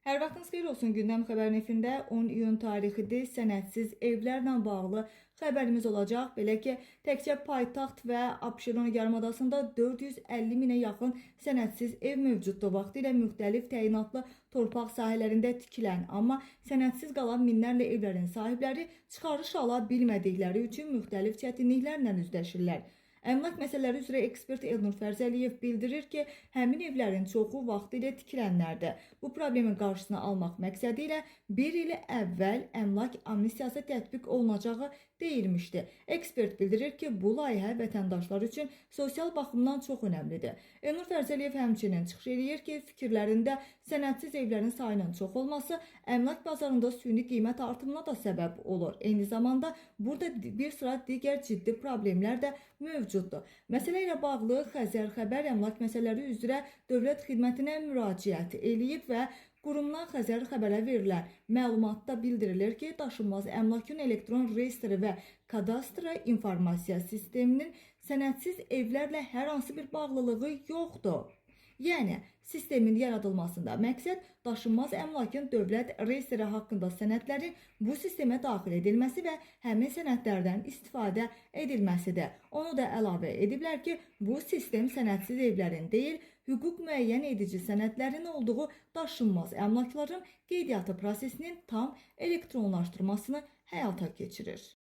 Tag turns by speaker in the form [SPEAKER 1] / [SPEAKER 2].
[SPEAKER 1] Hər vaxtınız xeyir olsun. Gündəm xəbərin efirində 10 iyun tarixidir. Sənədsiz evlərlə bağlı xəbərimiz olacaq. Belə ki, təkcə paytaxt və Abşeron yarımadasında 450 minə yaxın sənədsiz ev mövcuddur. Vaxtilə müxtəlif təyinatlı torpaq sahələrində tikilən, amma sənədsiz qalan minlərlə evlərin sahibləri çıxarış ala bilmədikləri üçün müxtəlif çətinliklərlə üzləşirlər. Əmlak məsələləri üzrə ekspert Elnur Fərzəliyev bildirir ki, həmin evlərin çoxu vaxtilə tikilənlərdir. Bu problemin qarşısını almaq məqsədi ilə bir il əvvəl əmlak amnistiyası tətbiq olunacağı deyilmişdi. Ekspert bildirir ki, bu layihə vətəndaşlar üçün sosial baxımdan çox önəmlidir. Elnur Fərzəliyev həmçinin çıxış edir ki, fikirlərində sənədsiz evlərin sayının çox olması əmlak bazarında süni qiymət artımına da səbəb olur. Eyni zamanda burada bir sıra digər ciddi problemlər də mövcuddur. Məsələ ilə bağlı Xəzər Xəbər əmlak məsələləri üzrə dövlət xidmətinə müraciət eləyib və qurumdan Xəzər Xəbərə verilən məlumatda bildirilir ki, daşınmaz əmlakın elektron reyestri və kadastr informasiya sisteminin sənədsiz evlərlə hər hansı bir bağlılığı yoxdur. Yəni, sistemin yaradılmasında məqsəd daşınmaz əmlakın dövlət reyestri haqqında sənədlərin bu sistemə daxil edilməsi və həmin sənədlərdən istifadə edilməsidir. Onu da əlavə ediblər ki, bu sistem sənədsiz evlərin deyil, hüquq müəyyən edici sənədlərin olduğu daşınmaz əmlakların qeydiyyatı prosesinin tam elektronlaşdırmasını həyata keçirir.